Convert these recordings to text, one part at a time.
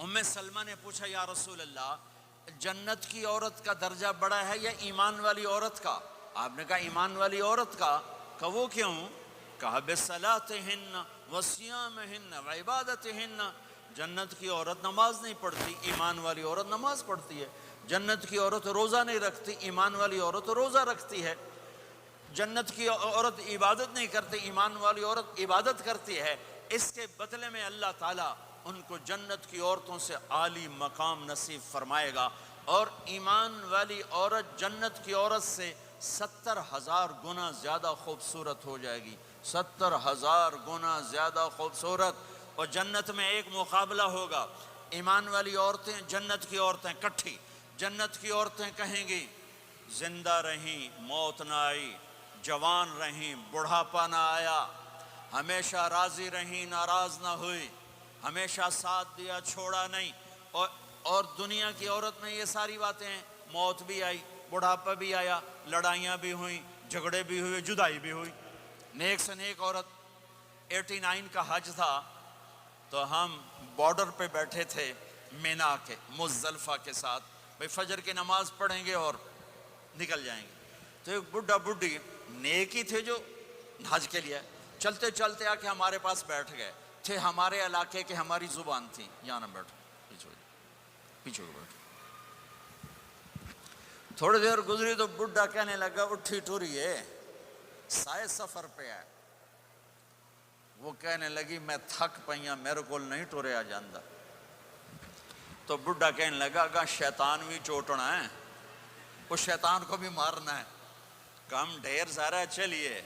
ام سلمہ نے پوچھا یا رسول اللہ جنت کی عورت کا درجہ بڑا ہے یا ایمان والی عورت کا؟ آپ نے کہا ایمان والی عورت کا۔ کہا وہ کیوں؟ کہا بصلاتہن وصیامہن وعبادتہن، جنت کی عورت نماز نہیں پڑھتی، ایمان والی عورت نماز پڑھتی ہے۔ جنت کی عورت روزہ نہیں رکھتی، ایمان والی عورت روزہ رکھتی ہے۔ جنت کی عورت عبادت نہیں کرتی، ایمان والی عورت عبادت کرتی ہے۔ اس کے بدلے میں اللہ تعالیٰ ان کو جنت کی عورتوں سے عالی مقام نصیب فرمائے گا، اور ایمان والی عورت جنت کی عورت سے 70,000 گنا زیادہ خوبصورت ہو جائے گی، 70,000 گنا زیادہ خوبصورت۔ اور جنت میں ایک مقابلہ ہوگا، ایمان والی عورتیں جنت کی عورتیں کٹھی، جنت کی عورتیں کہیں گی زندہ رہیں موت نہ آئی، جوان رہیں بڑھاپا نہ آیا، ہمیشہ راضی رہیں ناراض نہ ہوئی، ہمیشہ ساتھ دیا چھوڑا نہیں۔ اور دنیا کی عورت میں یہ ساری باتیں ہیں، موت بھی آئی، بڑھاپا بھی آیا، لڑائیاں بھی ہوئیں، جھگڑے بھی ہوئے، جدائی بھی ہوئی۔ نیک سے نیک عورت 89 کا حج تھا تو ہم بارڈر پہ بیٹھے تھے مینا کے مزدلفہ کے ساتھ، بھئی فجر کی نماز پڑھیں گے اور نکل جائیں گے۔ تو ایک بڈھا بڈھی نیک ہی تھے جو حج کے لیے چلتے چلتے آ کے ہمارے پاس بیٹھ گئے تھے، ہمارے علاقے کے، ہماری زبان تھی، یہاں نہ بیٹھو، پیچھے بیٹھو۔ تھوڑی دیر گزری تو بڈھا کہنے لگا اٹھی ٹوریے سائے سفر پہ ہے۔ وہ کہنے لگی میں تھک پئیاں میرے کو نہیں ٹوریا جاندہ۔ تو بڈھا کہنے لگا اگا شیطان بھی چوٹنا ہے، اس شیطان کو بھی مارنا ہے، کام ڈھیر سارا چلیے۔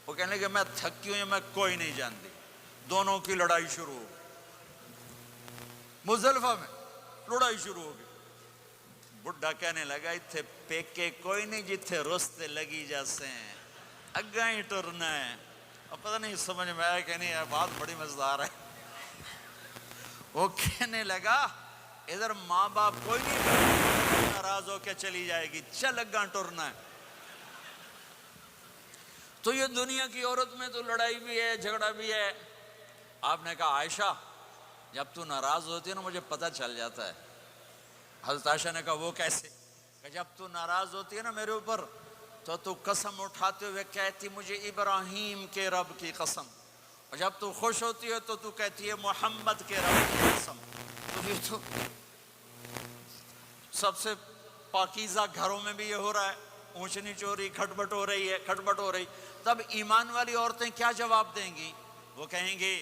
وہ کہنے لگے میں تھکی ہوئی میں کوئی نہیں جانتی۔ دونوں کی لڑائی شروع ہو گئی، مزدلفہ میں لڑائی شروع ہو گئی۔ بڈھا کہنے لگا اتھے پیکے کوئی نہیں جتھے رستے لگی جیسے ہیں، اگاں ہی ٹرنا ہے۔ اب پتہ نہیں سمجھ میں آیا کہ نہیں، بات بڑی مزدار ہے۔ وہ کہنے لگا ادھر ماں باپ کوئی نہیں، ناراض ہو کے چلی جائے گی، چل اگاں ٹرنا ہے۔ تو یہ دنیا کی عورت میں تو لڑائی بھی ہے، جھگڑا بھی ہے۔ آپ نے کہا عائشہ جب تو ناراض ہوتی ہے نا مجھے پتہ چل جاتا ہے۔ حضرت عائشہ نے کہا وہ کیسے؟ کہ جب تو ناراض ہوتی ہے نا میرے اوپر تو قسم اٹھاتے ہوئے کہتی مجھے ابراہیم کے رب کی قسم، اور جب تو خوش ہوتی ہے تو کہتی ہے محمد کے رب کی قسم۔ تو یہ تو سب سے پاکیزہ گھروں میں بھی یہ ہو رہا ہے، اونچ نیچ ہو رہی، کھٹپٹ ہو رہی ہے، کھٹپٹ ہو رہی۔ تب ایمان والی عورتیں کیا جواب دیں گی؟ وہ کہیں گی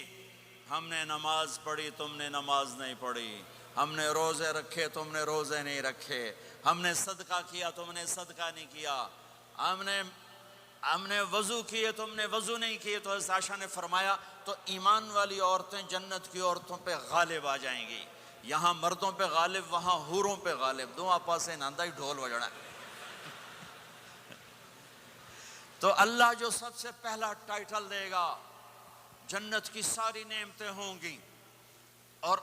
ہم نے نماز پڑھی تم نے نماز نہیں پڑھی، ہم نے روزے رکھے تم نے روزے نہیں رکھے، ہم نے صدقہ کیا تم نے صدقہ نہیں کیا، ہم نے وضو کیے تم نے وضو نہیں کیے۔ تو حضرت عائشہ نے فرمایا تو ایمان والی عورتیں جنت کی عورتوں پہ غالب آ جائیں گی، یہاں مردوں پہ غالب وہاں حوروں پہ غالب، دو آپا سے ناندہ ہی ڈھول بجنا ہے۔ تو اللہ جو سب سے پہلا ٹائٹل دے گا، جنت کی ساری نعمتیں ہوں گی، اور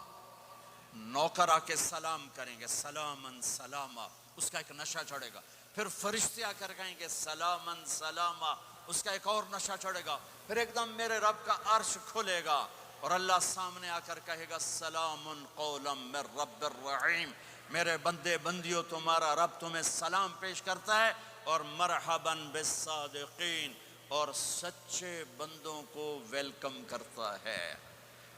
نوکر آ کے سلام کریں گے سلامن سلاما، اس کا ایک نشہ چڑھے گا۔ پھر فرشتے آ کر کہیں گے سلامن سلاما، اس کا ایک اور نشہ چڑھے گا۔ پھر ایک دم میرے رب کا عرش کھلے گا اور اللہ سامنے آ کر کہے گا سلام قولا من رب الرحیم، میرے بندے بندیوں تمہارا رب تمہیں سلام پیش کرتا ہے، اور مرحبا بالصادقین، اور سچے بندوں کو ویلکم کرتا ہے۔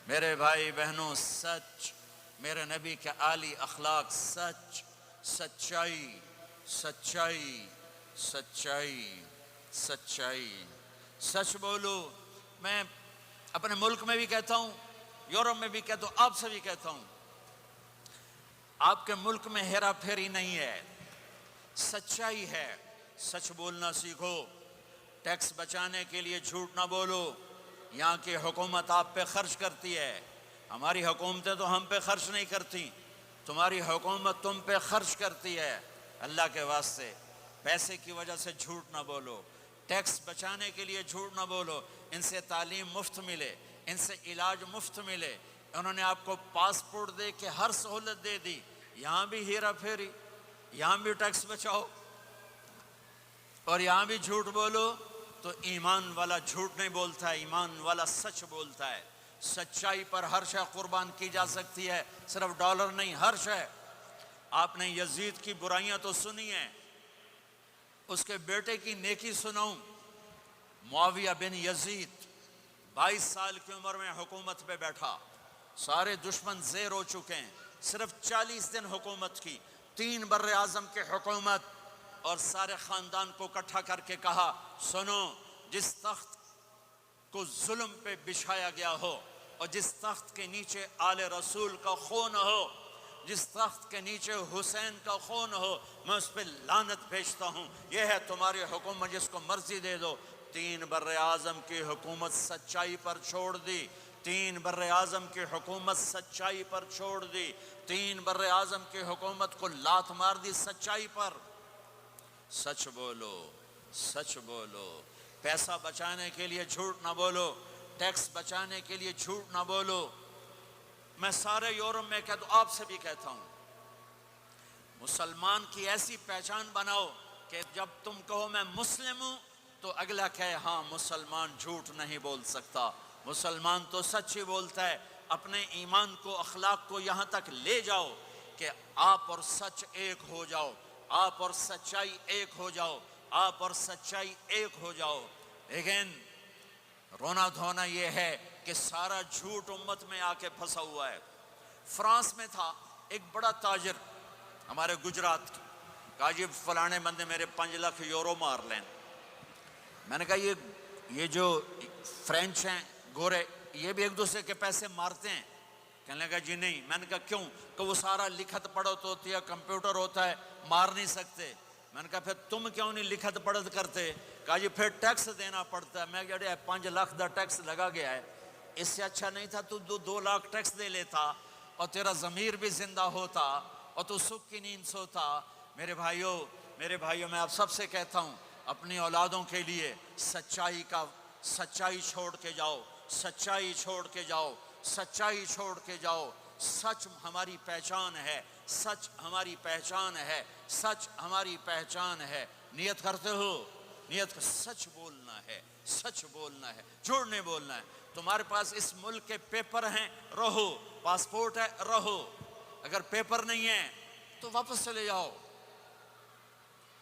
میرے بھائی بہنوں، سچ، میرے نبی کے عالی اخلاق، سچ، سچائی، سچائی، سچائی، سچائی، سچ بولو۔ میں اپنے ملک میں بھی کہتا ہوں، یورپ میں بھی کہتا ہوں، آپ سے بھی کہتا ہوں، آپ کے ملک میں ہیرا پھیری نہیں ہے، سچائی ہے۔ سچ بولنا سیکھو، ٹیکس بچانے کے لیے جھوٹ نہ بولو۔ یہاں کی حکومت آپ پہ خرچ کرتی ہے، ہماری حکومتیں تو ہم پہ خرچ نہیں کرتی، تمہاری حکومت تم پہ خرچ کرتی ہے۔ اللہ کے واسطے پیسے کی وجہ سے جھوٹ نہ بولو، ٹیکس بچانے کے لیے جھوٹ نہ بولو۔ ان سے تعلیم مفت ملے، ان سے علاج مفت ملے، انہوں نے آپ کو پاسپورٹ دے کے ہر سہولت دے دی، یہاں بھی ہیرا پھیری، یہاں بھی ٹیکس بچاؤ اور یہاں بھی جھوٹ بولو۔ تو ایمان والا جھوٹ نہیں بولتا ہے، ایمان والا سچ بولتا ہے۔ سچائی پر ہر شے قربان کی جا سکتی ہے، صرف ڈالر نہیں، ہر شے۔ آپ نے یزید کی برائیاں تو سنی ہیں، اس کے بیٹے کی نیکی سناؤں۔ معاویہ بن یزید 22 سال کی عمر میں حکومت پہ بیٹھا، سارے دشمن زیر ہو چکے ہیں، صرف 40 دن حکومت کی، 3 بر اعظم کی حکومت، اور سارے خاندان کو اکٹھا کر کے کہا سنو، جس تخت کو ظلم پہ بچھایا گیا ہو اور جس تخت کے نیچے آل رسول کا خون ہو، جس تخت کے نیچے حسین کا خون ہو، میں اس پہ لعنت بھیجتا ہوں، یہ ہے تمہاری حکومت، جس کو مرضی دے دو۔ 3 بر اعظم کی حکومت سچائی پر چھوڑ دی، 3 بر اعظم کی حکومت سچائی پر چھوڑ دی، 3 بر اعظم کی حکومت کو لات مار دی سچائی پر۔ سچ بولو، سچ بولو، پیسہ بچانے کے لیے جھوٹ نہ بولو، ٹیکس بچانے کے لیے جھوٹ نہ بولو۔ میں سارے یورپ میں کہتا ہوں، آپ سے بھی کہتا ہوں، مسلمان کی ایسی پہچان بناؤ کہ جب تم کہو میں مسلم ہوں تو اگلا کہے ہاں مسلمان جھوٹ نہیں بول سکتا، مسلمان تو سچ ہی بولتا ہے۔ اپنے ایمان کو، اخلاق کو یہاں تک لے جاؤ کہ آپ اور سچ ایک ہو جاؤ، آپ اور سچائی ایک ہو جاؤ، آپ اور سچائی ایک ہو جاؤ۔ لیکن رونا دھونا یہ ہے کہ سارا جھوٹ امت میں آ کے پھنسا ہوا ہے۔ فرانس میں تھا ایک بڑا تاجر ہمارے گجرات کی، کہا جی فلانے بندے میرے 5 لاکھ یورو مار لیں۔ میں نے کہا یہ جو فرینچ ہیں گورے، یہ بھی ایک دوسرے کے پیسے مارتے ہیں؟ کہنے لگا جی نہیں۔ میں نے کہا کیوں؟ کہ وہ سارا لکھت پڑھت ہوتی ہے، کمپیوٹر ہوتا ہے، مار نہیں سکتے۔ میں نے کہا پھر تم کیوں نہیں لکھت پڑھت کرتے؟ کہا جی پھر ٹیکس دینا پڑتا ہے۔ میں کہا 5 لاکھ دا ٹیکس لگا گیا ہے، اس سے اچھا نہیں تھا تو 2 لاکھ ٹیکس دے لیتا اور تیرا ضمیر بھی زندہ ہوتا اور تو سکھ کی نیند سوتا۔ میرے بھائیوں میں آپ سب سے کہتا ہوں، اپنی اولادوں کے لیے سچائی چھوڑ کے جاؤ، سچائی چھوڑ کے جاؤ، سچائی چھوڑ کے جاؤ۔ سچ ہماری پہچان ہے، سچ ہماری پہچان ہے، سچ ہماری پہچان ہے۔ نیت کرتے ہو؟ نیت کا سچ بولنا ہے، سچ بولنا ہے، جھوٹ نہیں بولنا ہے۔ تمہارے پاس اس ملک کے پیپر ہیں، رہو، پاسپورٹ ہے، رہو۔ اگر پیپر نہیں ہے تو واپس چلے جاؤ۔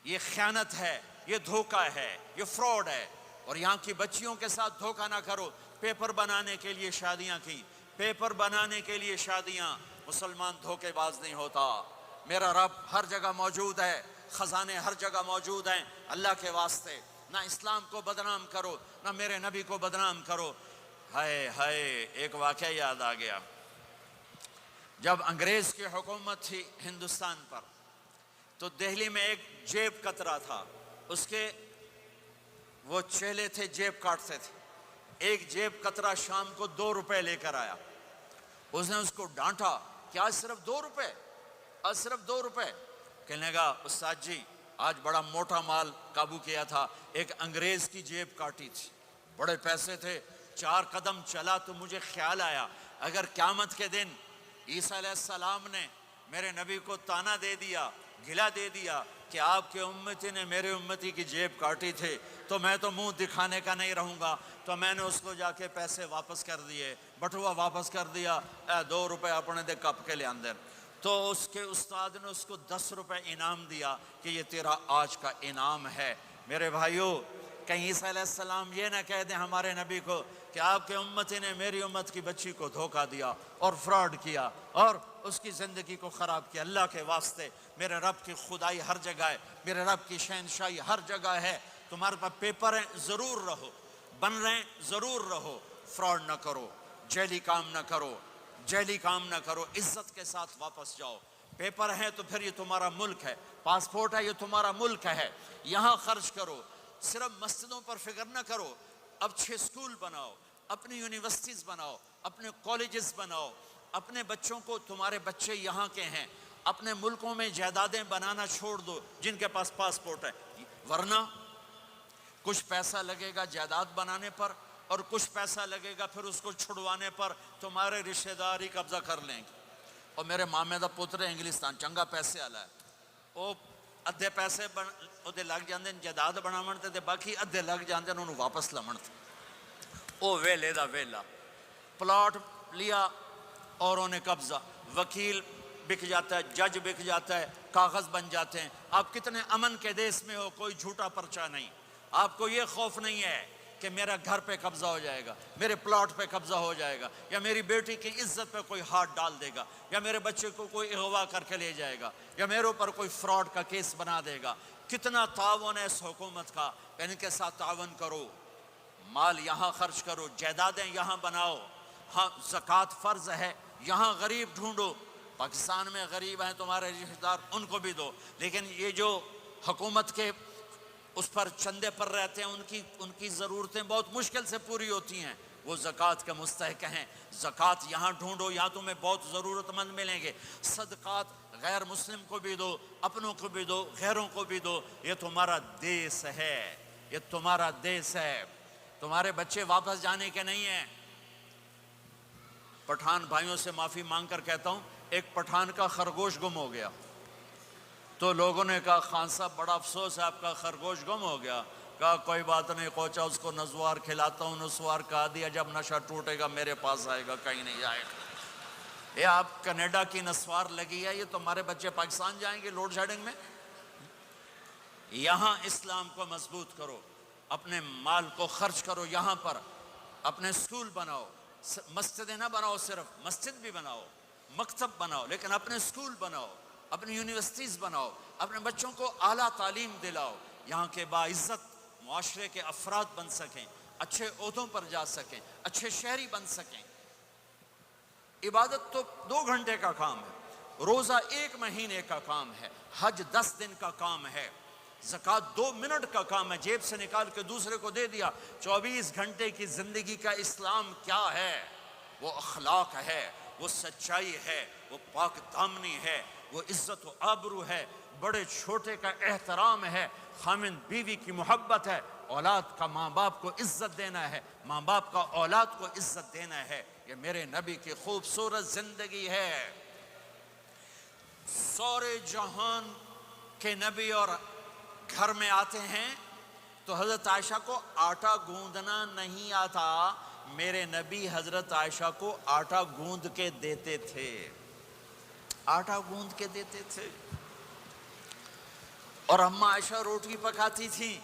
یہ خیانت ہے، یہ دھوکہ ہے، یہ فراڈ ہے۔ اور یہاں کی بچیوں کے ساتھ دھوکہ نہ کرو۔ پیپر بنانے کے لیے شادیاں کی، پیپر بنانے کے لیے شادیاں۔ مسلمان دھوکے باز نہیں ہوتا۔ میرا رب ہر جگہ موجود ہے، خزانے ہر جگہ موجود ہیں۔ اللہ کے واسطے نہ اسلام کو بدنام کرو، نہ میرے نبی کو بدنام کرو۔ ہائے ہائے، ایک واقعہ یاد آ گیا۔ جب انگریز کی حکومت تھی ہندوستان پر تو دہلی میں ایک جیب کترا تھا، اس کے وہ چیلے تھے جیب کاٹتے تھے۔ ایک جیب کترا شام کو 2 روپے لے کر آیا۔ اس نے اس کو ڈانٹا، کیا صرف 2 روپے؟ آج صرف 2 روپے؟ کہنے لگا استاد جی آج بڑا موٹا مال قابو کیا تھا، ایک انگریز کی جیب کاٹی تھی، بڑے پیسے تھے۔ 4 قدم چلا تو مجھے خیال آیا اگر قیامت کے دن عیسیٰ علیہ السلام نے میرے نبی کو تانا دے دیا، گلا دے دیا کہ آپ کے امتی نے میرے امتی کی جیب کاٹی تھی، تو میں تو منہ دکھانے کا نہیں رہوں گا۔ تو میں نے اس کو جا کے پیسے واپس کر دیے، بٹوا واپس کر دیا، 2 روپے اپنے دے کپ کے لے اندر۔ تو اس کے استاد نے اس کو 10 روپے انعام دیا کہ یہ تیرا آج کا انعام ہے۔ میرے بھائیوں، کہیں عیسیٰ علیہ السلام یہ نہ کہہ دیں ہمارے نبی کو کہ آپ کے امتی نے میری امت کی بچی کو دھوکہ دیا اور فراڈ کیا اور اس کی زندگی کو خراب کیا۔ اللہ کے واسطے، میرے رب کی خدائی ہر جگہ ہے، میرے رب کی شہنشاہی ہر جگہ ہے۔ تمہارے پاس پیپر ہیں، ضرور رہو، بن رہے ہیں ضرور رہو، فراڈ نہ کرو، جعلی کام نہ کرو، جعلی کام نہ کرو، عزت کے ساتھ واپس جاؤ۔ پیپر ہے تو پھر یہ تمہارا ملک ہے، پاسپورٹ ہے یہ تمہارا ملک ہے، یہاں خرچ کرو۔ صرف مسجدوں پر فکر نہ کرو، اب 6 سکول بناؤ، اپنی یونیورسٹیز بناؤ، اپنے کالجز بناؤ، اپنے بچوں کو، تمہارے بچے یہاں کے ہیں، اپنے ملکوں میں جائیدادیں بنانا چھوڑ دو جن کے پاس پاسپورٹ ہے، ورنہ کچھ پیسہ لگے گا جائیداد بنانے پر اور کچھ پیسہ لگے گا پھر اس کو چھڑوانے پر، تمہارے رشتہ دار ہی قبضہ کر لیں گے۔ اور میرے مامے دا پتر انگلستان چنگا پیسے والا ہے، وہ ادھے پیسے ਉਹਦੇ ਲੱਗ ਜਾਂਦੇ ਨੇ ਜਾਇਦਾਦ ਬਣਾਉਣ ਤੇ ਬਾਕੀ ਅੱਧੇ ਲੱਗ ਜਾਂਦੇ ਨੇ ਉਹਨੂੰ ਵਾਪਸ ਲਾਉਣ ਤੇ। ਉਹ ਵੇਲੇ ਦਾ ਵੇਲਾ پلاٹ لیا اوروں نے قبضہ، وکیل بک جاتا ہے، جج بک جاتا ہے، کاغذ بن جاتے ہیں۔ آپ کتنے امن کے دیس میں ہو، کوئی جھوٹا پرچہ نہیں، آپ کو یہ خوف نہیں ہے کہ میرا گھر پہ قبضہ ہو جائے گا، میرے پلاٹ پہ قبضہ ہو جائے گا، یا میری بیٹی کی عزت پہ کوئی ہاتھ ڈال دے گا، یا میرے بچے کو کوئی اغوا کر کے لے جائے گا، یا میرے اوپر کوئی فراڈ کا کیس بنا دے گا۔ کتنا تعاون ہے اس حکومت کا، ان کے ساتھ تعاون کرو، مال یہاں خرچ کرو، جائیدادیں یہاں بناؤ، ہاں زکوٰۃ فرض ہے، یہاں غریب ڈھونڈو، پاکستان میں غریب ہیں تمہارے رشتہ دار، ان کو بھی دو، لیکن یہ جو حکومت کے اس پر چندے پر رہتے ہیں ان کی ضرورتیں بہت مشکل سے پوری ہوتی ہیں، وہ زکوٰۃ کے مستحق ہیں۔ زکوٰۃ یہاں ڈھونڈو، یہاں تمہیں بہت ضرورت مند ملیں گے۔ صدقات غیر مسلم کو بھی دو، اپنوں کو بھی دو، غیروں کو بھی دو، یہ تمہارا دیس ہے، یہ تمہارا دیس ہے، تمہارے بچے واپس جانے کے نہیں ہیں۔ پٹھان بھائیوں سے معافی مانگ کر کہتا ہوں، ایک پٹھان کا خرگوش گم ہو گیا، تو لوگوں نے کہا خان صاحب بڑا افسوس ہے آپ کا خرگوش گم ہو گیا۔ کہا کوئی بات نہیں کوچا، اس کو نسوار کھلاتا ہوں، نسوار کہا دیا جب نشہ ٹوٹے گا میرے پاس آئے گا، کہیں نہیں جائے گا۔ یہ آپ کینیڈا کی نسوار لگی ہے، یہ تمہارے بچے پاکستان جائیں گے لوڈ شیڈنگ میں؟ یہاں اسلام کو مضبوط کرو، اپنے مال کو خرچ کرو، یہاں پر اپنے اسکول بناؤ، مسجدیں نہ بناؤ، صرف مسجد بھی بناؤ، مکتب بناؤ، لیکن اپنے اسکول بناؤ، اپنی یونیورسٹیز بناؤ، اپنے بچوں کو اعلیٰ تعلیم دلاؤ، یہاں کے باعزت معاشرے کے افراد بن سکیں، اچھے عہدوں پر جا سکیں، اچھے شہری بن سکیں۔ عبادت تو 2 گھنٹے کا کام ہے، روزہ 1 مہینے کا کام ہے، حج 10 دن کا کام ہے، زکوٰۃ 2 منٹ کا کام ہے، جیب سے نکال کے دوسرے کو دے دیا۔ 24 گھنٹے کی زندگی کا اسلام کیا ہے؟ وہ اخلاق ہے، وہ سچائی ہے، وہ پاک دامنی ہے، وہ عزت و آبرو ہے، بڑے چھوٹے کا احترام ہے، خامن بیوی کی محبت ہے، اولاد کا ماں باپ کو عزت دینا ہے، ماں باپ کا اولاد کو عزت دینا ہے۔ یہ میرے نبی کی خوبصورت زندگی ہے۔ سورے جہان کے نبی اور گھر میں آتے ہیں تو حضرت عائشہ کو آٹا گوندنا نہیں آتا، میرے نبی حضرت عائشہ کو آٹا گوند کے دیتے تھے، آٹا گوند کے دیتے تھے۔ اور اماں عائشہ روٹی پکاتی تھی،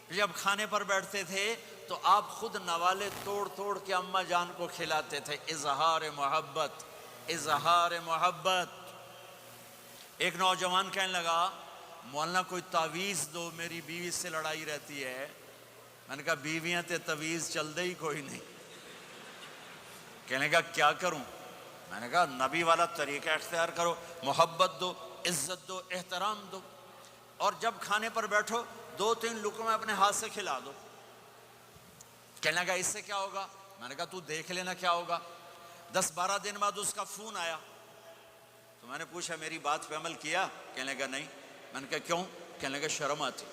جب کھانے پر بیٹھتے تھے تو آپ خود نوالے توڑ توڑ کے اماں جان کو کھلاتے تھے۔ اظہار محبت، اظہار محبت۔ ایک نوجوان کہنے لگا مولانا کوئی تعویذ دو، میری بیوی سے لڑائی رہتی ہے۔ میں نے کہا بیویاں تے تعویذ چل دے ہی کوئی نہیں۔ کہنے کا کیا کروں؟ میں نے کہا نبی والا طریقہ اختیار کرو، محبت دو، عزت دو، احترام دو، اور جب کھانے پر بیٹھو 2-3 لقمے اپنے ہاتھ سے کھلا دو۔ کہنے لگا اس سے کیا ہوگا؟ میں نے کہا تو دیکھ لینا کیا ہوگا۔ 10-12 دن بعد اس کا فون آیا تو میں نے پوچھا میری بات پہ عمل کیا؟ کہنے لگا نہیں۔ میں نے کہا کیوں؟ کہنے لگا شرم آتی۔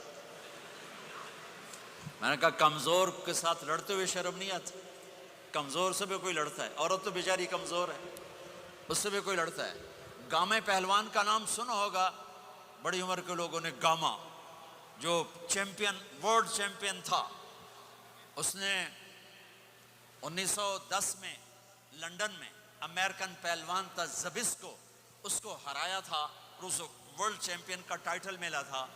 میں نے کہا کمزور کے ساتھ لڑتے ہوئے شرم نہیں آتی؟ کمزور سے بھی کوئی لڑتا ہے، عورت تو بیچاری کمزور ہے، اس سے بھی کوئی لڑتا ہے۔ گامے پہلوان کا نام سنا ہوگا بڑی عمر کے لوگوں نے، گاما جو چیمپئن، ورلڈ چیمپئن تھا، اس نے 1910 میں لنڈن میں امریکن پہلوان تھا زبسکو، اس کو ہرایا تھا، اس ورلڈ چیمپئن کا ٹائٹل ملا تھا۔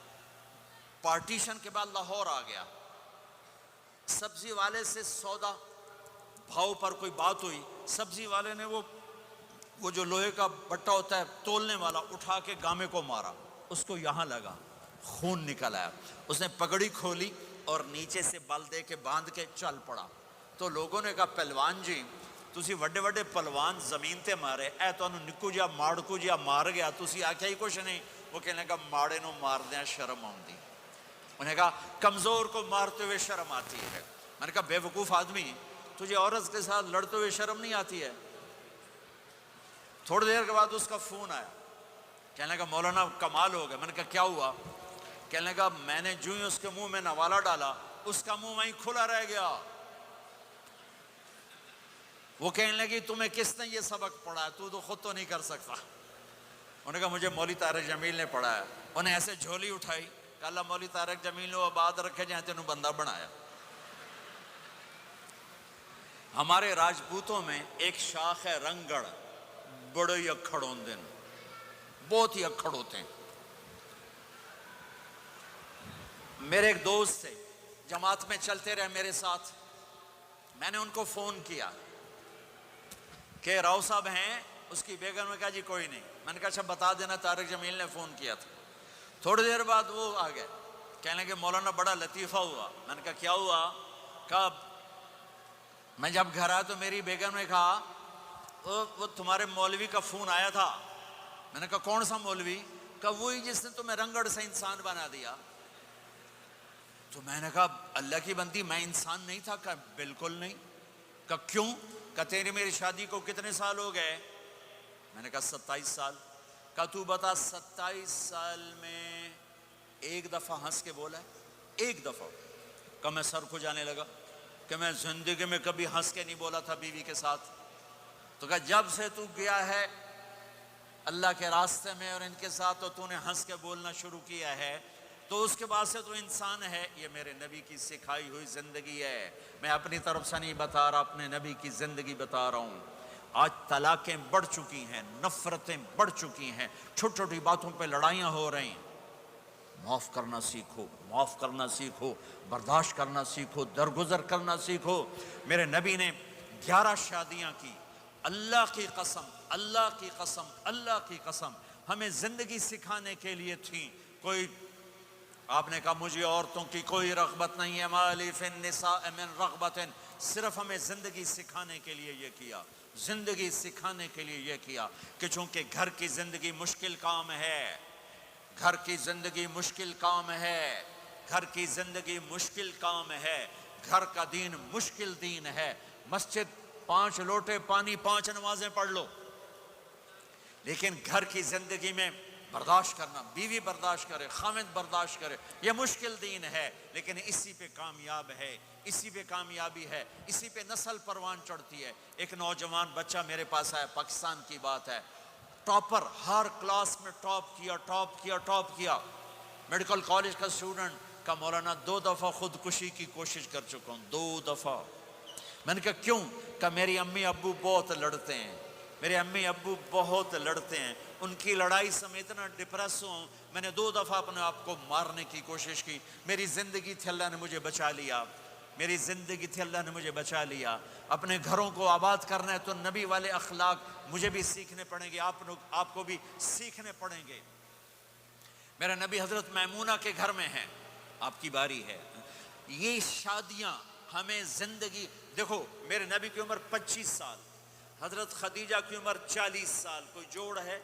پارٹیشن کے بعد لاہور آ گیا، سبزی والے سے سودا بھاؤ پر کوئی بات ہوئی، سبزی والے نے وہ جو لوہے کا بٹا ہوتا ہے تولنے والا اٹھا کے گامے کو مارا، اس کو یہاں لگا، خون نکل آیا۔ اس نے پگڑی کھولی اور نیچے سے بل دے کے باندھ کے چل پڑا۔ تو لوگوں نے کہا پہلوان جی تسی وڈے وڈے پہلوان زمین تے مارے، اے تانوں نکو جا ماڑکو جا مار گیا، تسی آکھیا ہی کچھ نہیں۔ وہ کہنے لگا ماڑے نو مار دیا شرم آؤندی۔ انہوں نے کہا کمزور کو مارتے ہوئے شرم آتی ہے۔ میں نے کہا بے وقوف آدمی، تجھے عورت کے ساتھ لڑتے ہوئے شرم نہیں آتی ہے؟ تھوڑی دیر کے بعد اس کا فون آیا، کہنے لگا مولانا کمال ہو گیا۔ میں نے کہا کیا ہوا؟ کہنے لگا میں نے جو ہی اس کے منہ میں نوالا ڈالا، اس کا منہ وہیں کھلا رہ گیا۔ وہ کہنے لگی تمہیں کس نے یہ سبق پڑھا ہے؟ تو خود تو نہیں کر سکتا۔ انہوں نے کہا مجھے مولوی طارق جمیل نے پڑھایا۔ انہیں ایسے جھولی اٹھائی، کہا اللہ مولوی طارق جمیل نے آباد رکھے جہاں تینوں بندہ بنایا۔ ہمارے راجپوتوں میں ایک شاخ ہے رنگڑ، بڑے ہی اکھڑ ہوندے ہیں، بہت ہی اکھڑ ہوتے ہیں۔ میرے ایک دوست تھے، جماعت میں چلتے رہے میرے ساتھ، میں نے ان کو فون کیا کہ راؤ صاحب ہیں؟ اس کی بیگم نے کہا جی کوئی نہیں۔ میں نے کہا اچھا بتا دینا طارق جمیل نے فون کیا تھا۔ تھوڑی دیر بعد وہ آ گئے، کہنے کہ مولانا بڑا لطیفہ ہوا۔ میں نے کہا کیا ہوا؟ کہا میں جب گھر آیا تو میری بیگم نے کہا وہ تمہارے مولوی کا فون آیا تھا۔ میں نے کہا کون سا مولوی؟ کہا وہی جس نے تمہیں رنگڑ سے انسان بنا دیا۔ تو میں نے کہا اللہ کی بندی میں انسان نہیں تھا؟ کہا بالکل نہیں۔ کہا کیوں؟ کہا تیری میری شادی کو کتنے سال ہو گئے؟ میں نے کہا 27 سال۔ کہا تو بتا 27 سال میں ایک دفعہ ہنس کے بولا ہے؟ ایک دفعہ؟ کہا میں سر کو جانے لگا کہ میں زندگی میں کبھی ہنس کے نہیں بولا تھا بیوی کے ساتھ۔ تو کہا جب سے تو گیا ہے اللہ کے راستے میں اور ان کے ساتھ تو تو نے ہنس کے بولنا شروع کیا ہے، تو اس کے بعد سے تو انسان ہے۔ یہ میرے نبی کی سکھائی ہوئی زندگی ہے، میں اپنی طرف سے نہیں بتا رہا، اپنے نبی کی زندگی بتا رہا ہوں۔ آج طلاقیں بڑھ چکی ہیں، نفرتیں بڑھ چکی ہیں، چھوٹی چھوٹی باتوں پہ لڑائیاں ہو رہی ہیں۔ معاف کرنا سیکھو، معاف کرنا سیکھو، برداشت کرنا سیکھو، درگزر کرنا سیکھو۔ میرے نبی نے 11 شادیاں کی۔ اللہ کی قسم، اللہ کی قسم، اللہ کی قسم ہمیں زندگی سکھانے کے لیے تھیں۔ کوئی آپ نے کہا مجھے عورتوں کی کوئی رغبت نہیں ہے، مالی فی النساء من رغبت، صرف ہمیں زندگی سکھانے کے لیے یہ کیا، زندگی سکھانے کے لیے یہ کیا کہ چونکہ گھر کی زندگی مشکل کام ہے، گھر کی زندگی مشکل کام ہے، گھر کی زندگی مشکل کام ہے، گھر کا دین مشکل دین ہے۔ مسجد 5 لوٹے پانی 5 نمازیں پڑھ لو، لیکن گھر کی زندگی میں برداشت کرنا، بیوی برداشت کرے، خاوند برداشت کرے، یہ مشکل دین ہے، لیکن اسی پہ کامیاب ہے، اسی پہ کامیابی ہے، اسی پہ نسل پروان چڑھتی ہے۔ ایک نوجوان بچہ میرے پاس آیا، پاکستان کی بات ہے، ٹاپر، ہر کلاس میں ٹاپ کیا، ٹاپ کیا، ٹاپ کیا، میڈیکل کالج کا اسٹوڈنٹ، کا مولانا 2 دفعہ خودکشی کی کوشش کر چکا ہوں، 2 دفعہ۔ میں نے کہا کیوں؟ کہ میری امی ابو بہت لڑتے ہیں، میرے امی ابو بہت لڑتے ہیں، ان کی لڑائی سے میں اتنا ڈپریس ہوں، میں نے 2 دفعہ اپنے آپ کو مارنے کی کوشش کی، میری زندگی تھی اللہ نے مجھے بچا لیا، میری زندگی تھی اللہ نے مجھے بچا لیا۔ اپنے گھروں کو آباد کرنا ہے تو نبی والے اخلاق مجھے بھی سیکھنے پڑیں گے، آپ کو بھی سیکھنے پڑیں گے۔ میرا نبی حضرت میمونہ کے گھر میں ہے، آپ کی باری ہے۔ یہ شادیاں ہمیں زندگی، دیکھو میرے نبی کی عمر 25 سال، حضرت خدیجہ کی عمر 40 سال، کوئی جوڑ ہے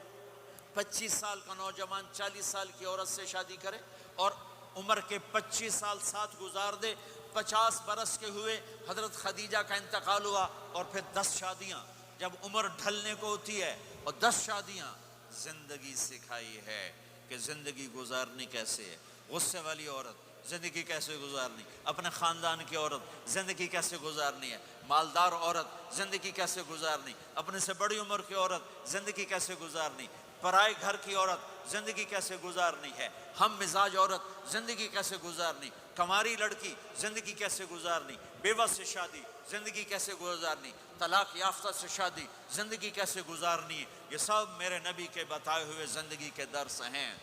25 سال کا نوجوان 40 سال کی عورت سے شادی کرے اور عمر کے 25 سال ساتھ گزار دے، 50 برس کے ہوئے حضرت خدیجہ کا انتقال ہوا، اور پھر 10 شادیاں جب عمر ڈھلنے کو ہوتی ہے، اور 10 شادیاں زندگی سکھائی ہے کہ زندگی گزارنی کیسے ہے۔ غصے والی عورت زندگی کیسے گزارنی، اپنے خاندان کی عورت زندگی کیسے گزارنی ہے، مالدار عورت زندگی کیسے گزارنی، اپنے سے بڑی عمر کی عورت زندگی کیسے گزارنی، پرائے گھر کی عورت زندگی کیسے گزارنی ہے، ہم مزاج عورت زندگی کیسے گزارنی، کماری لڑکی زندگی کیسے گزارنی، بیوہ سے شادی زندگی کیسے گزارنی، طلاق یافتہ سے شادی زندگی کیسے گزارنی، یہ سب میرے نبی کے بتائے ہوئے زندگی کے درس ہیں۔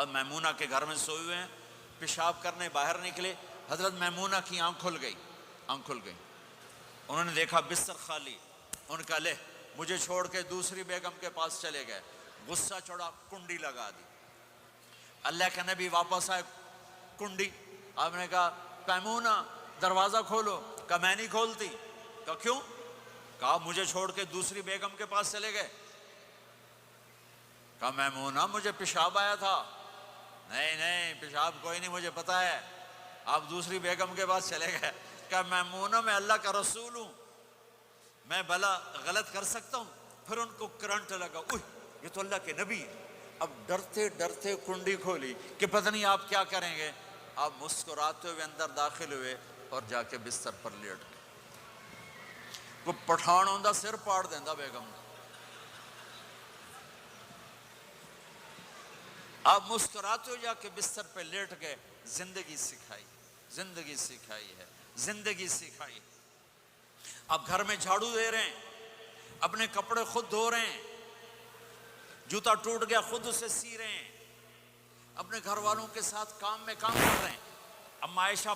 میمونہ کے گھر میں سوئے ہوئے ہیں، پیشاب کرنے باہر نکلے، حضرت میمونہ کی آنکھ کھل گئی، آنکھ کھل گئی، انہوں نے دیکھا بستر خالی، ان کا لے مجھے چھوڑ کے دوسری بیگم کے پاس چلے گئے، غصہ چڑھا، کنڈی لگا دی۔ اللہ کے نبی واپس آئے، کنڈی، آپ نے کہا میمونہ دروازہ کھولو، کہا میں نہیں کھولتی، کہا کیوں؟ کہا مجھے چھوڑ کے دوسری بیگم کے پاس چلے گئے، کہا میمونہ مجھے پیشاب آیا تھا، نہیں نہیں پیشاب کوئی نہیں، مجھے پتا ہے، آپ دوسری بیگم کے پاس چلے گئے۔ کہا میمونہ میں اللہ کا رسول ہوں، میں بھلا غلط کر سکتا ہوں؟ پھر ان کو کرنٹ لگا، اوہ یہ تو اللہ کے نبی ہے۔ اب ڈرتے ڈرتے کنڈی کھولی کہ پتہ نہیں آپ کیا کریں گے، آپ مسکراتے ہوئے اندر داخل ہوئے اور جا کے بستر پر لیٹ گئے۔ وہ پٹھان ہوندہ سر پاڑ دیندہ بیگم، آپ مسکراتے ہو جا کے بستر پہ لیٹ گئے۔ زندگی سکھائی، زندگی سکھائی ہے، زندگی سکھائی ہے۔ اب گھر میں جھاڑو دے رہے ہیں، اپنے کپڑے خود دھو رہے ہیں، جوتا ٹوٹ گیا خود اسے سی رہے ہیں، اپنے گھر والوں کے ساتھ کام میں کام کر رہے ہیں۔ اب عائشہ